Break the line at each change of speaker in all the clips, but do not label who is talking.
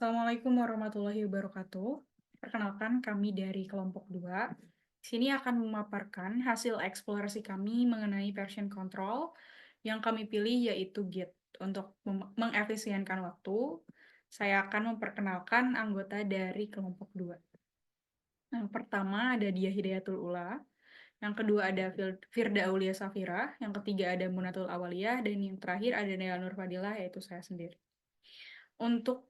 Assalamualaikum warahmatullahi wabarakatuh. Perkenalkan, kami dari kelompok 2. Di sini akan memaparkan hasil eksplorasi kami mengenai version control yang kami pilih yaitu Git. Untuk mengefisienkan waktu, saya akan memperkenalkan anggota dari kelompok 2. Yang pertama ada Dia Hidayatul Ula, yang kedua ada Firda Aulia Safira, yang ketiga ada Munatul Awaliyah, dan yang terakhir ada Nela Nur Fadilah, yaitu saya sendiri. Untuk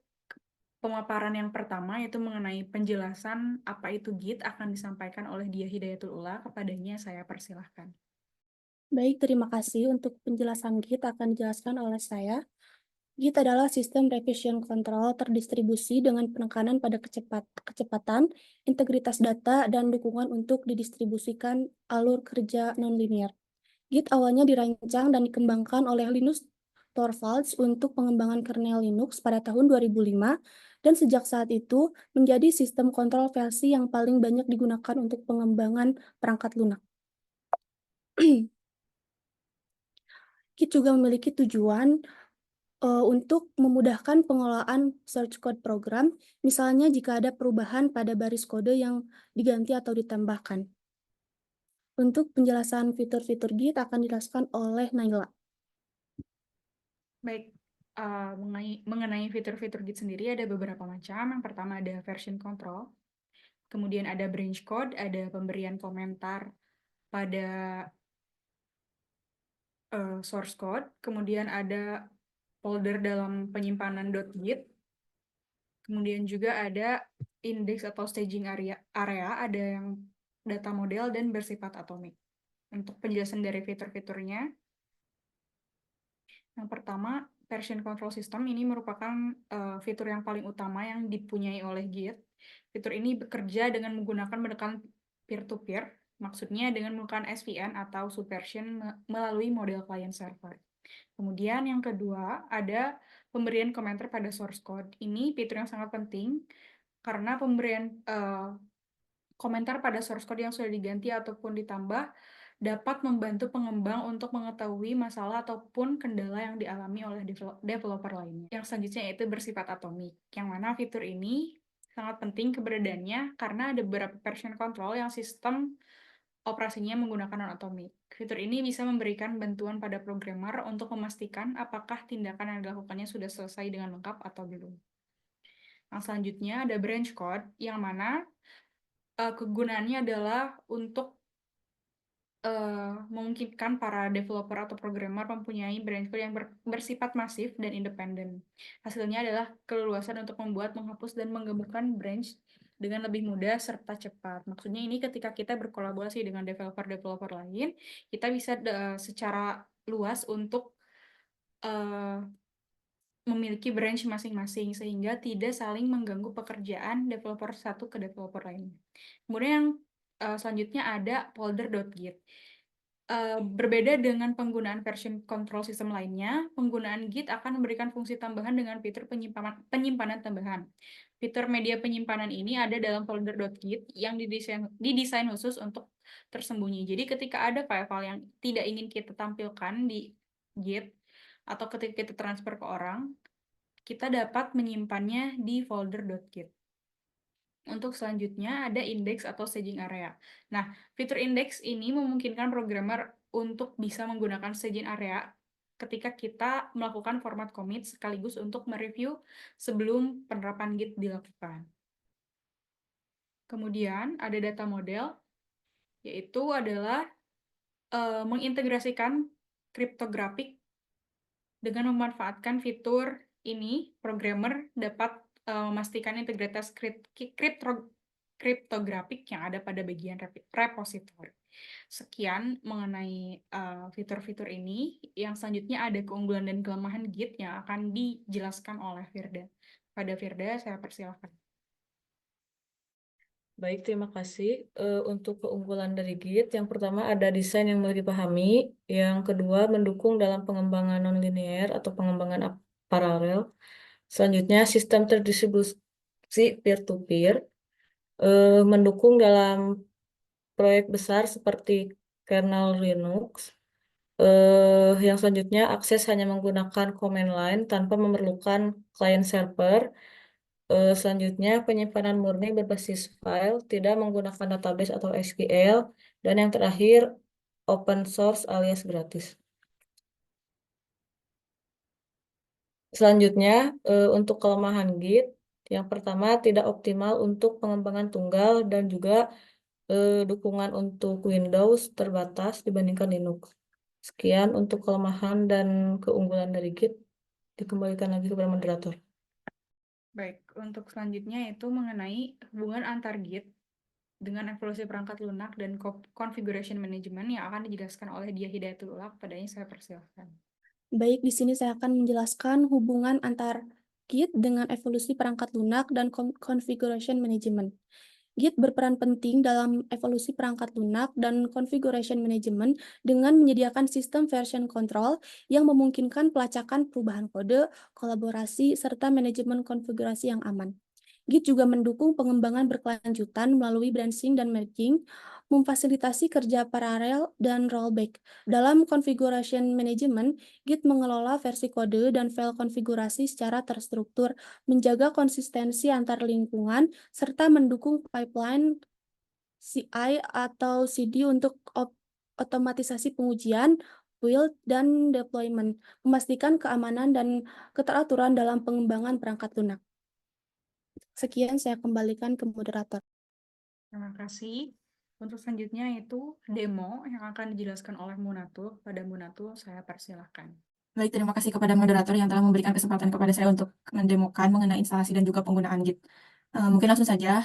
pemaparan yang pertama yaitu mengenai penjelasan apa itu Git akan disampaikan oleh Dia Hidayatul Ula. Kepadanya saya persilahkan.
Baik, terima kasih untuk penjelasan Git akan dijelaskan oleh saya. Git adalah sistem revision control terdistribusi dengan penekanan pada kecepatan, integritas data, dan dukungan untuk didistribusikan alur kerja nonlinear. Git awalnya dirancang dan dikembangkan oleh Linus Torvalds untuk pengembangan kernel Linux pada tahun 2005, dan sejak saat itu menjadi sistem kontrol versi yang paling banyak digunakan untuk pengembangan perangkat lunak. Git juga memiliki tujuan untuk memudahkan pengelolaan source code program, misalnya jika ada perubahan pada baris kode yang diganti atau ditambahkan. Untuk penjelasan fitur-fitur Git akan dijelaskan oleh Naila.
Baik, mengenai fitur-fitur Git sendiri ada beberapa macam. Yang pertama ada version control, kemudian ada branch code, ada pemberian komentar pada source code, kemudian ada folder dalam penyimpanan .git, kemudian juga ada index atau staging area, ada yang data model dan bersifat atomik. Untuk penjelasan dari fitur-fiturnya, yang pertama, version control system ini merupakan fitur yang paling utama yang dipunyai oleh Git. Fitur ini bekerja dengan menggunakan menekan peer-to-peer, maksudnya dengan menggunakan SVN atau subversion melalui model client server. Kemudian yang kedua, ada pemberian komentar pada source code. Ini fitur yang sangat penting karena pemberian komentar pada source code yang sudah diganti ataupun ditambah dapat membantu pengembang untuk mengetahui masalah ataupun kendala yang dialami oleh developer lainnya. Yang selanjutnya yaitu bersifat atomik, yang mana fitur ini sangat penting keberadaannya karena ada beberapa version control yang sistem operasinya menggunakan non-atomik. Fitur ini bisa memberikan bantuan pada programmer untuk memastikan apakah tindakan yang dilakukannya sudah selesai dengan lengkap atau belum. Yang selanjutnya ada branch code, yang mana kegunaannya adalah untuk memungkinkan para developer atau programmer mempunyai branch code yang bersifat masif dan independen. Hasilnya adalah keleluasan untuk membuat, menghapus, dan menggabungkan branch dengan lebih mudah serta cepat. Maksudnya ini ketika kita berkolaborasi dengan developer-developer lain, kita bisa secara luas untuk memiliki branch masing-masing sehingga tidak saling mengganggu pekerjaan developer satu ke developer lainnya. Kemudian yang selanjutnya ada folder.git. Berbeda dengan penggunaan version control system lainnya, penggunaan Git akan memberikan fungsi tambahan dengan fitur penyimpanan tambahan. Fitur media penyimpanan ini ada dalam folder.git yang didesain khusus untuk tersembunyi. Jadi ketika ada file-file yang tidak ingin kita tampilkan di Git, atau ketika kita transfer ke orang, kita dapat menyimpannya di folder.git. Untuk selanjutnya ada index atau staging area. Nah, fitur index ini memungkinkan programmer untuk bisa menggunakan staging area ketika kita melakukan format commit sekaligus untuk mereview sebelum penerapan Git dilakukan. Kemudian ada data model, yaitu adalah mengintegrasikan kriptografik. Dengan memanfaatkan fitur ini, programmer dapat memastikan integritas kriptografik yang ada pada bagian repositori. Sekian mengenai fitur-fitur ini. Yang selanjutnya ada keunggulan dan kelemahan Git yang akan dijelaskan oleh Firda. Pada Firda, saya persilahkan.
Baik, terima kasih. Untuk keunggulan dari Git, yang pertama ada desain yang mudah dipahami, yang kedua mendukung dalam pengembangan nonlinear atau pengembangan paralel. Selanjutnya sistem terdistribusi peer-to-peer, mendukung dalam proyek besar seperti kernel Linux. Yang selanjutnya akses hanya menggunakan command line tanpa memerlukan client server. Selanjutnya, penyimpanan murni berbasis file, tidak menggunakan database atau SQL. Dan yang terakhir, open source alias gratis. Selanjutnya, untuk kelemahan Git, yang pertama tidak optimal untuk pengembangan tunggal dan juga dukungan untuk Windows terbatas dibandingkan Linux. Sekian untuk kelemahan dan keunggulan dari Git. Dikembalikan lagi kepada moderator.
Baik, untuk selanjutnya itu mengenai hubungan antar Git dengan evolusi perangkat lunak dan configuration management yang akan dijelaskan oleh Dia Hidayatullah. Padanya saya persilahkan.
Baik, di sini saya akan menjelaskan hubungan antar Git dengan evolusi perangkat lunak dan configuration management. Git berperan penting dalam evolusi perangkat lunak dan configuration management dengan menyediakan sistem version control yang memungkinkan pelacakan perubahan kode, kolaborasi, serta manajemen konfigurasi yang aman. Git juga mendukung pengembangan berkelanjutan melalui branching dan merging, memfasilitasi kerja paralel dan rollback. Dalam configuration management, Git mengelola versi kode dan file konfigurasi secara terstruktur, menjaga konsistensi antar lingkungan, serta mendukung pipeline CI atau CD untuk otomatisasi pengujian, build, dan deployment, memastikan keamanan dan keteraturan dalam pengembangan perangkat lunak. Sekian saya kembalikan ke moderator.
Terima kasih. Untuk selanjutnya itu demo yang akan dijelaskan oleh Munatul. Pada Munatul, saya persilahkan.
Baik, terima kasih kepada moderator yang telah memberikan kesempatan kepada saya untuk mendemokan mengenai instalasi dan juga penggunaan Git. Mungkin langsung saja,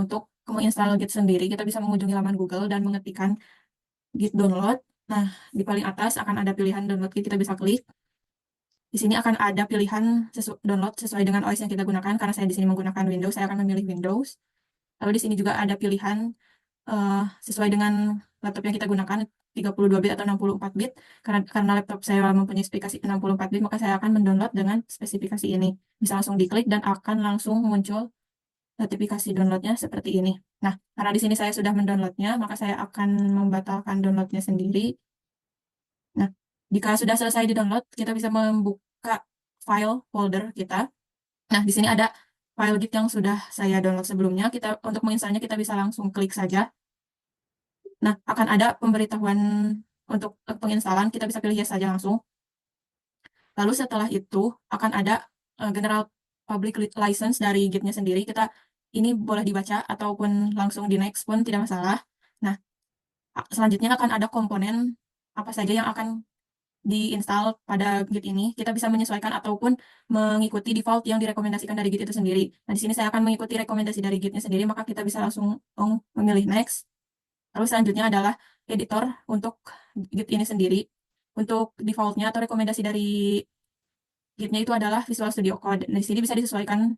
untuk menginstal Git sendiri, kita bisa mengunjungi laman Google dan mengetikkan Git download. Nah, di paling atas akan ada pilihan download Git, kita bisa klik. Di sini akan ada pilihan download sesuai dengan OS yang kita gunakan. Karena saya di sini menggunakan Windows, saya akan memilih Windows. Lalu di sini juga ada pilihan sesuai dengan laptop yang kita gunakan, 32 bit atau 64 bit. Karena laptop saya mempunyai spesifikasi 64 bit, maka saya akan mendownload dengan spesifikasi ini. Bisa langsung diklik dan akan langsung muncul notifikasi downloadnya seperti ini. Nah, karena di sini saya sudah mendownloadnya, maka saya akan membatalkan downloadnya sendiri. Nah, jika sudah selesai di-download, kita bisa membuka file folder kita. Nah, di sini ada file Git yang sudah saya download sebelumnya. Untuk menginstalnya kita bisa langsung klik saja. Nah, akan ada pemberitahuan untuk penginstalan, kita bisa pilih yes saja langsung. Lalu setelah itu akan ada general public license dari Git-nya sendiri. Ini boleh dibaca ataupun langsung di next pun tidak masalah. Nah, selanjutnya akan ada komponen apa saja yang akan diinstal pada Git ini. Kita bisa menyesuaikan ataupun mengikuti default yang direkomendasikan dari Git itu sendiri. Nah, di sini saya akan mengikuti rekomendasi dari Git-nya sendiri, maka kita bisa langsung memilih next. Lalu selanjutnya adalah editor untuk Git ini sendiri. Untuk defaultnya atau rekomendasi dari Git-nya itu adalah Visual Studio Code. Nah, di sini bisa disesuaikan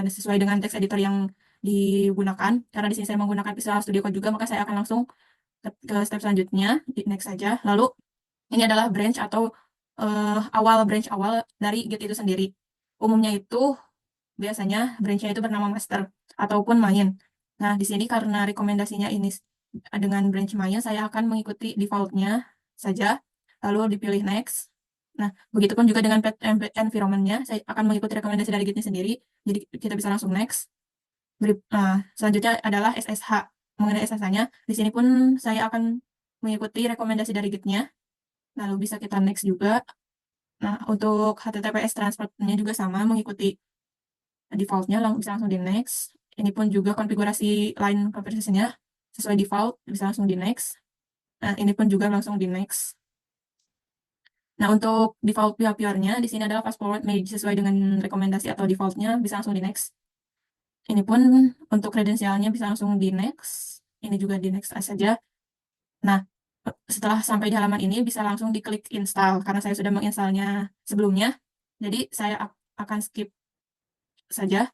sesuai dengan text editor yang digunakan. Karena di sini saya menggunakan Visual Studio Code juga, maka saya akan langsung ke step selanjutnya, di next saja. Lalu ini adalah branch atau branch awal dari Git itu sendiri. Umumnya itu biasanya branch-nya itu bernama master ataupun main. Nah, di sini karena rekomendasinya ini dengan branch main, saya akan mengikuti default-nya saja, lalu dipilih next. Nah, begitupun juga dengan environment-nya, saya akan mengikuti rekomendasi dari Git-nya sendiri, jadi kita bisa langsung next. Selanjutnya adalah SSH. Mengenai SSH-nya, di sini pun saya akan mengikuti rekomendasi dari Git-nya, lalu bisa kita next juga. Nah, untuk HTTPS transport-nya juga sama, mengikuti default-nya, bisa langsung di next. Ini pun juga konfigurasi line conversation-nya sesuai default, bisa langsung di next. Nah, ini pun juga langsung di next. Nah, untuk default behavior-nya, di sini adalah fast forward made sesuai dengan rekomendasi atau default-nya, bisa langsung di next. Ini pun untuk kredensialnya bisa langsung di next. Ini juga di next saja. Nah, setelah sampai di halaman ini, bisa langsung diklik install, karena saya sudah menginstalnya sebelumnya. Jadi, saya akan skip saja.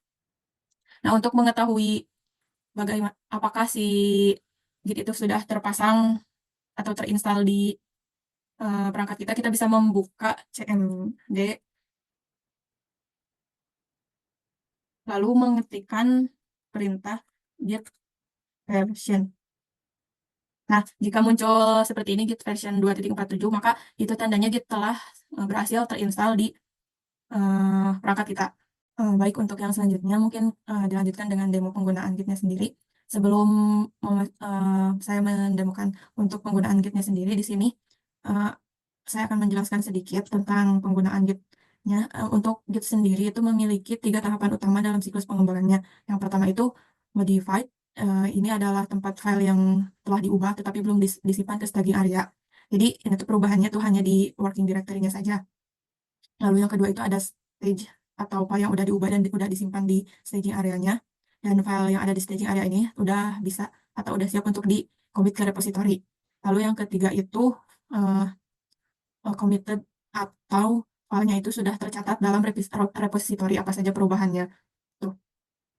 Nah, untuk mengetahui bagaimana apakah si Git itu sudah terpasang atau terinstall di perangkat kita bisa membuka cmd, lalu mengetikkan perintah git version. Nah, jika muncul seperti ini git version 2.47, maka itu tandanya Git telah berhasil terinstall di perangkat kita. Baik, untuk yang selanjutnya mungkin dilanjutkan dengan demo penggunaan Git-nya sendiri. Sebelum saya mendemokan untuk penggunaan Git-nya sendiri, di sini eh, saya akan menjelaskan sedikit tentang penggunaan Git-nya. Untuk Git sendiri itu memiliki 3 tahapan utama dalam siklus pengembangannya. Yang pertama itu modified. Ini adalah tempat file yang telah diubah tetapi belum disimpan ke staging area. Jadi ini tuh perubahannya tuh hanya di working directory-nya saja. Lalu yang kedua itu ada stage atau file yang udah diubah dan udah disimpan di staging areanya. Dan file yang ada di staging area ini udah bisa atau udah siap untuk di commit ke repository. Lalu yang ketiga itu uh, committed atau filenya itu sudah tercatat dalam repository apa saja perubahannya. Tuh.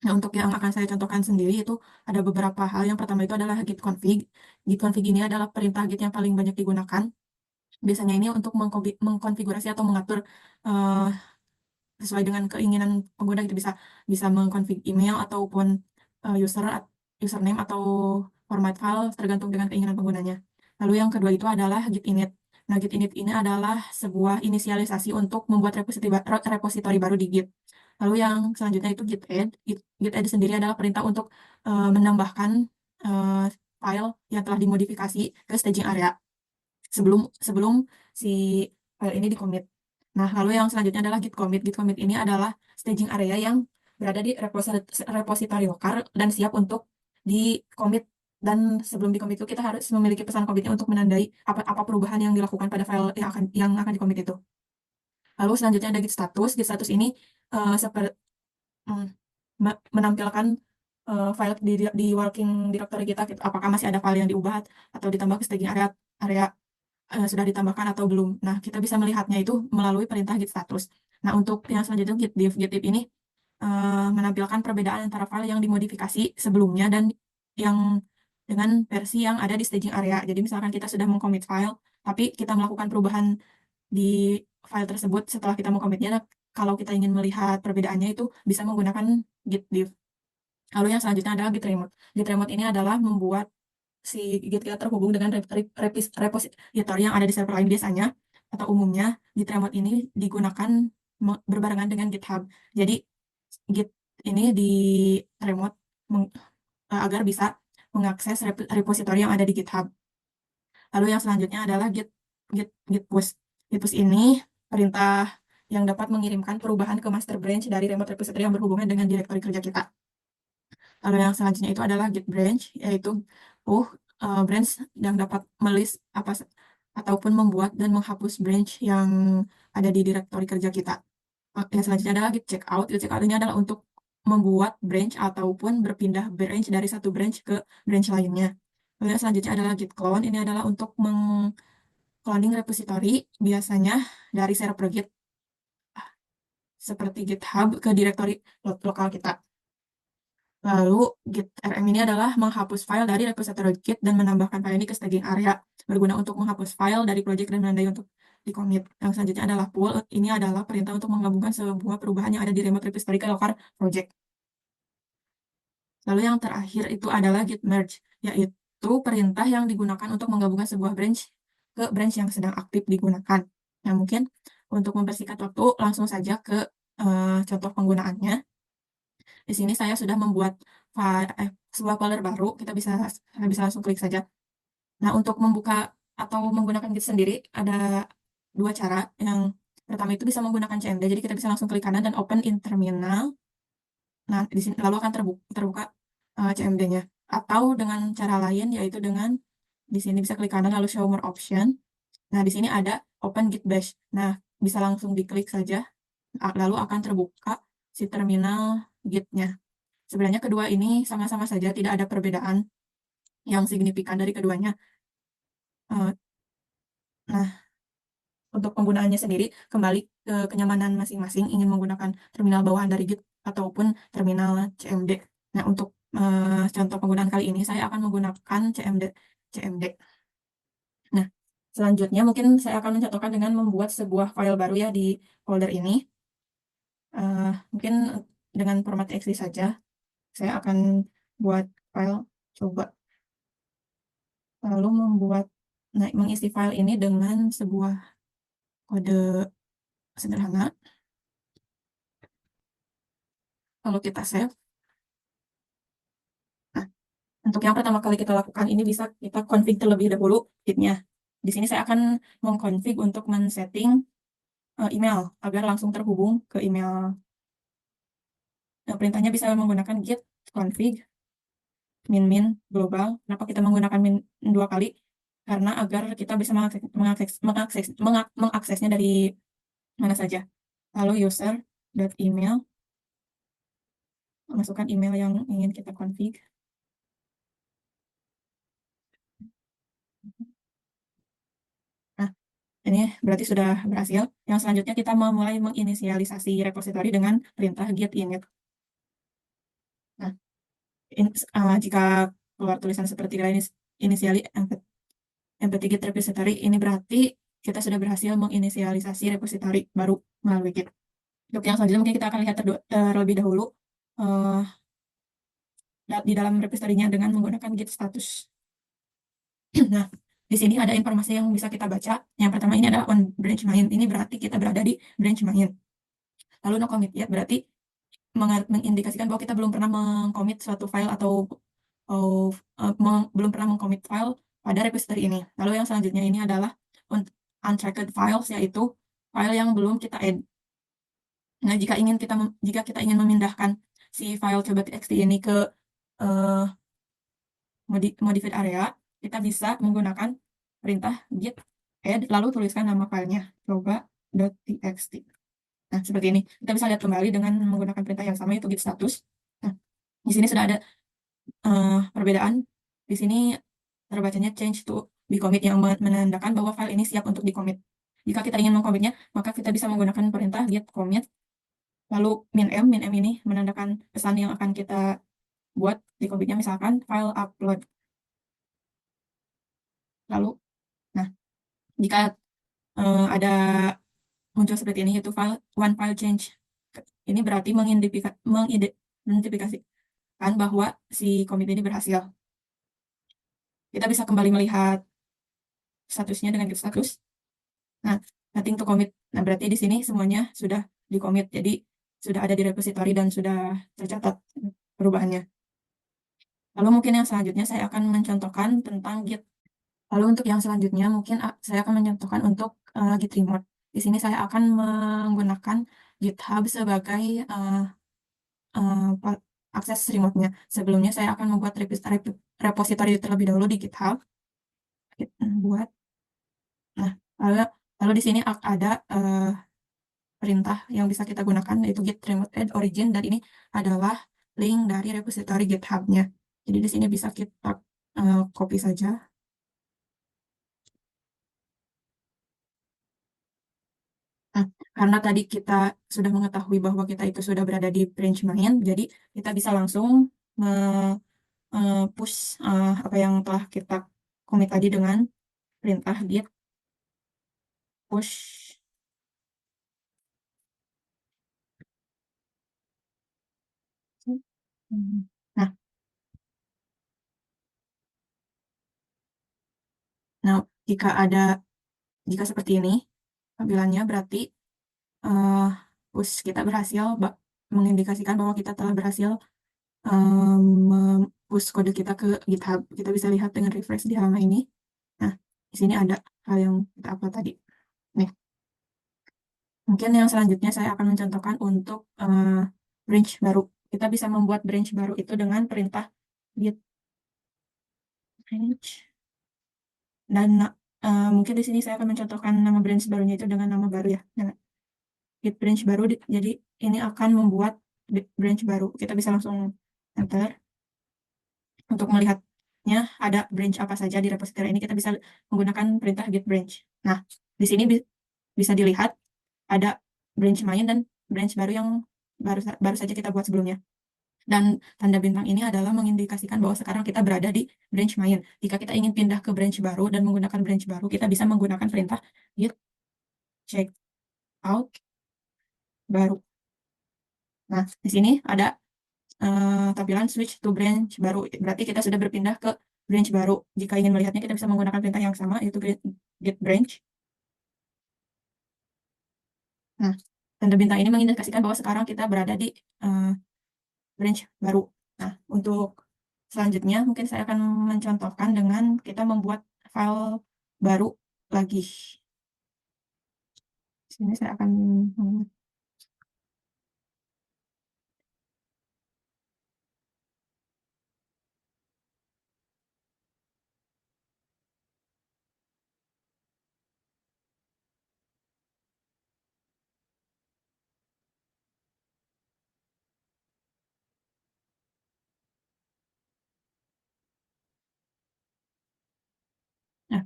Nah, untuk yang akan saya contohkan sendiri itu ada beberapa hal. Yang pertama itu adalah git config. Git config ini adalah perintah git yang paling banyak digunakan. Biasanya ini untuk mengkonfigurasi atau mengatur uh, sesuai dengan keinginan pengguna, itu bisa bisa mengkonfig email ataupun username atau format file tergantung dengan keinginan penggunanya. Lalu yang kedua itu adalah git init. Nah, git init ini adalah sebuah inisialisasi untuk membuat repositori baru di Git. Lalu yang selanjutnya itu git add. Git add sendiri adalah perintah untuk menambahkan uh, file yang telah dimodifikasi ke staging area sebelum sebelum si file ini di commit. Nah, lalu yang selanjutnya adalah git commit. Git commit ini adalah staging area yang berada di repository lokal dan siap untuk di commit. Dan sebelum di commit itu kita harus memiliki pesan commitnya untuk menandai apa perubahan yang dilakukan pada file yang akan di commit itu. Lalu selanjutnya ada git status. Git status ini seperti menampilkan file di working directory kita, apakah masih ada file yang diubah atau ditambah ke staging area sudah ditambahkan atau belum. Nah, kita bisa melihatnya itu melalui perintah git status. Nah, untuk yang selanjutnya git diff. Git diff ini menampilkan perbedaan antara file yang dimodifikasi sebelumnya dan yang dengan versi yang ada di staging area. Jadi misalkan kita sudah mengcommit file, tapi kita melakukan perubahan di file tersebut setelah kita mengcommitnya. Nah, kalau kita ingin melihat perbedaannya itu bisa menggunakan git diff. Lalu yang selanjutnya adalah git remote. Git remote ini adalah membuat si Git kita terhubung dengan repository yang ada di server lain. Biasanya atau umumnya Git remote ini digunakan berbarengan dengan GitHub. Jadi Git ini di remote agar bisa mengakses repository yang ada di GitHub. Lalu yang selanjutnya adalah git push. Git push ini perintah yang dapat mengirimkan perubahan ke master branch dari remote repository yang berhubungan dengan direktori kerja kita. Lalu yang selanjutnya itu adalah git branch, yaitu branch yang dapat melist ataupun membuat dan menghapus branch yang ada di direktori kerja kita. Yang selanjutnya adalah git checkout. Git checkout ini adalah untuk membuat branch ataupun berpindah branch dari satu branch ke branch lainnya. Lalu yang selanjutnya adalah git clone. Ini adalah untuk cloning repository, biasanya dari server Git seperti GitHub ke direktori lokal kita. Lalu git rm ini adalah menghapus file dari repository Git dan menambahkan file ini ke staging area, berguna untuk menghapus file dari project dan menandai untuk di commit. Yang selanjutnya adalah pull. Ini adalah perintah untuk menggabungkan sebuah perubahan yang ada di remote repository ke local project. Lalu yang terakhir itu adalah git merge, yaitu perintah yang digunakan untuk menggabungkan sebuah branch ke branch yang sedang aktif digunakan. Nah, mungkin untuk mempersingkat waktu, langsung saja ke contoh penggunaannya. Di sini saya sudah membuat sebuah folder baru. Saya bisa langsung klik saja. Nah, untuk membuka atau menggunakan Git sendiri ada dua cara. Yang pertama itu bisa menggunakan CMD. Jadi kita bisa langsung klik kanan dan open in terminal. Nah, di sini lalu akan terbuka CMD-nya. Atau dengan cara lain, yaitu dengan di sini bisa klik kanan lalu show more option. Nah, di sini ada open git bash. Nah, bisa langsung diklik saja. Lalu akan terbuka si terminal Git-nya. Sebenarnya kedua ini sama-sama saja, tidak ada perbedaan yang signifikan dari keduanya. Nah, untuk penggunaannya sendiri, kembali ke kenyamanan masing-masing, ingin menggunakan terminal bawahan dari Git ataupun terminal CMD. Nah, untuk contoh penggunaan kali ini, saya akan menggunakan CMD. Nah, selanjutnya mungkin saya akan mencontohkan dengan membuat sebuah file baru ya di folder ini. Mungkin dengan format .exe saja. Saya akan buat file coba. Lalu mengisi file ini dengan sebuah kode sederhana. Lalu kita save. Nah, untuk yang pertama kali kita lakukan ini bisa kita config terlebih dahulu Git-nya. Di sini saya akan mengkonfig untuk men-setting email agar langsung terhubung ke email. Nah, perintahnya bisa menggunakan git config min global. Kenapa kita menggunakan min 2 kali? Karena agar kita bisa mengaksesnya dari mana saja. Lalu user.email, masukkan email yang ingin kita config. Nah, ini berarti sudah berhasil. Yang selanjutnya kita memulai menginisialisasi repositori dengan perintah git init. Nah, jika keluar tulisan seperti initially empty git repository, ini berarti kita sudah berhasil menginisialisasi repositori baru melalui git. Untuk yang selanjutnya mungkin kita akan lihat terlebih dahulu di dalam repositorinya dengan menggunakan git status. Nah, di sini ada informasi yang bisa kita baca. Yang pertama ini adalah on branch main. Ini berarti kita berada di branch main. Lalu no commit yet berarti mengindikasikan bahwa kita belum pernah mengcommit suatu file atau belum pernah mengcommit file pada repository ini. Lalu yang selanjutnya ini adalah untracked files, yaitu file yang belum kita add. Nah, jika kita ingin memindahkan si file coba.txt ini ke modified area, kita bisa menggunakan perintah git add lalu tuliskan nama filenya coba.txt. Nah, seperti ini. Kita bisa lihat kembali dengan menggunakan perintah yang sama, yaitu git status. Nah, di sini sudah ada perbedaan. Di sini terbacanya change to be commit yang menandakan bahwa file ini siap untuk di-commit. Jika kita ingin mengcommitnya, maka kita bisa menggunakan perintah git commit lalu min m ini menandakan pesan yang akan kita buat di commitnya, misalkan file upload. Lalu, nah, jika ada muncul seperti ini, yaitu one file change, ini berarti mengidentifikasikan bahwa si commit ini berhasil. Kita bisa kembali melihat statusnya dengan git status. Nah, nothing to commit. Nah, berarti di sini semuanya sudah di commit, jadi sudah ada di repository dan sudah tercatat perubahannya. Lalu mungkin yang selanjutnya saya akan mencontohkan tentang git. Lalu untuk yang selanjutnya mungkin saya akan mencontohkan untuk git remote. Di sini saya akan menggunakan GitHub sebagai akses remote-nya. Sebelumnya saya akan membuat repository terlebih dahulu di GitHub. Buat. Nah, lalu di sini ada perintah yang bisa kita gunakan, yaitu git remote add origin, dan ini adalah link dari repository GitHub-nya. Jadi di sini bisa kita copy saja. Nah, karena tadi kita sudah mengetahui bahwa kita itu sudah berada di branch main, jadi kita bisa langsung push apa yang telah kita commit tadi dengan perintah git push. Nah, jika seperti ini tampilannya, berarti push kita berhasil mengindikasikan bahwa kita telah berhasil push kode kita ke GitHub. Kita bisa lihat dengan refresh di halaman ini. Nah, di sini ada hal yang kita upload tadi. Nih. Mungkin yang selanjutnya saya akan mencontohkan untuk branch baru. Kita bisa membuat branch baru itu dengan perintah git branch. Dan mungkin di sini saya akan mencontohkan nama branch barunya itu dengan nama baru ya. Dengan git branch baru, jadi ini akan membuat branch baru. Kita bisa langsung enter. Untuk melihatnya ada branch apa saja di repository ini, kita bisa menggunakan perintah git branch. Nah, di sini bisa dilihat ada branch main dan branch baru yang baru saja kita buat sebelumnya. Dan tanda bintang ini adalah mengindikasikan bahwa sekarang kita berada di branch main. Jika kita ingin pindah ke branch baru dan menggunakan branch baru, kita bisa menggunakan perintah git check out baru. Nah, di sini ada tampilan switch to branch baru. Berarti kita sudah berpindah ke branch baru. Jika ingin melihatnya, kita bisa menggunakan perintah yang sama, yaitu git branch. Nah, tanda bintang ini mengindikasikan bahwa sekarang kita berada di branch baru. Nah, untuk selanjutnya mungkin saya akan mencontohkan dengan kita membuat file baru lagi. Di sini saya akan membuat. Nah,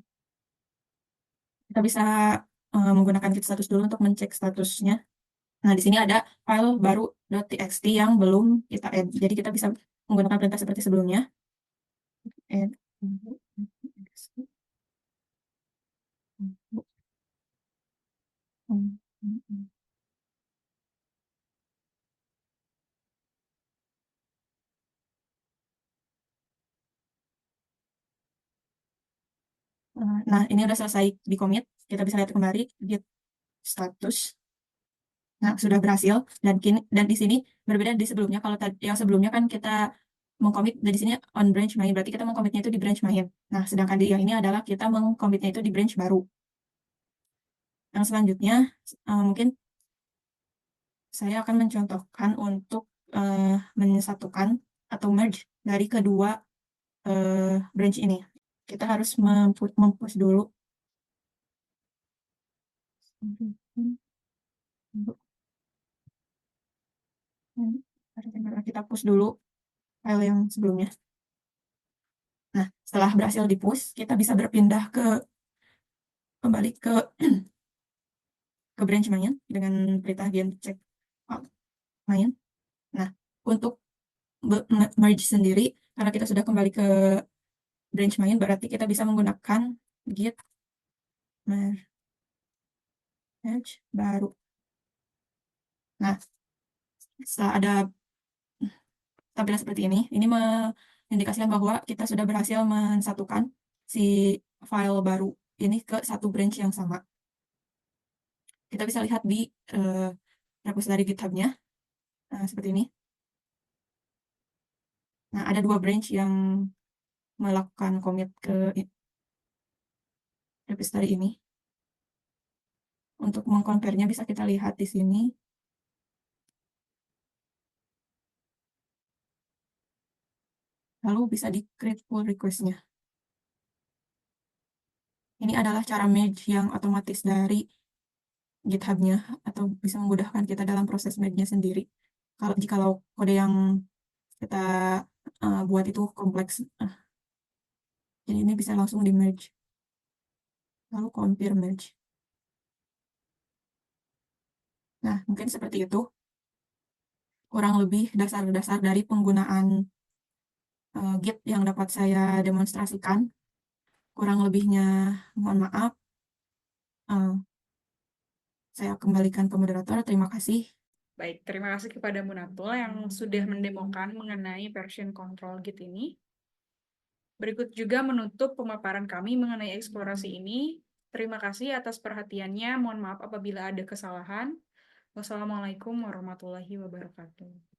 kita bisa menggunakan git status dulu untuk mencek statusnya. Nah, di sini ada file baru .txt yang belum kita add. Jadi kita bisa menggunakan perintah seperti sebelumnya. Add. Nah, ini udah selesai di commit. Kita bisa lihat kembali git status. Nah, sudah berhasil dan di sini berbeda di sebelumnya. Kalau yang sebelumnya kan kita mengcommit dan di sini on branch main, berarti kita mengcommitnya itu di branch main. Nah, sedangkan di yang ini adalah kita mengcommitnya itu di branch baru. Yang selanjutnya mungkin saya akan mencontohkan untuk menyatukan atau merge dari kedua branch ini. Kita harus mempush dulu. Kita push dulu file yang sebelumnya. Nah, setelah berhasil di-push, kita bisa berpindah kembali ke branch main dengan perintah gen check main. Nah, untuk merge sendiri, karena kita sudah kembali ke branch main, berarti kita bisa menggunakan git merge baru. Nah, setelah ada tampilan seperti ini mengindikasikan bahwa kita sudah berhasil mensatukan si file baru ini ke satu branch yang sama. Kita bisa lihat di repository GitHub-nya seperti ini. Nah, ada dua branch yang melakukan commit ke repository ini. Untuk mengcompare-nya bisa kita lihat di sini. Lalu bisa di create pull request-nya. Ini adalah cara merge yang otomatis dari GitHub-nya atau bisa memudahkan kita dalam proses merge-nya sendiri. Jikalau kode yang kita buat itu kompleks. Jadi ini bisa langsung di merge. Lalu compare merge. Nah, mungkin seperti itu. Kurang lebih dasar-dasar dari penggunaan Git yang dapat saya demonstrasikan. Kurang lebihnya mohon maaf. Saya kembalikan ke moderator. Terima kasih.
Baik, terima kasih kepada Munatul yang sudah mendemokan mengenai version control Git ini. Berikut juga menutup pemaparan kami mengenai eksplorasi ini. Terima kasih atas perhatiannya. Mohon maaf apabila ada kesalahan. Wassalamualaikum warahmatullahi wabarakatuh.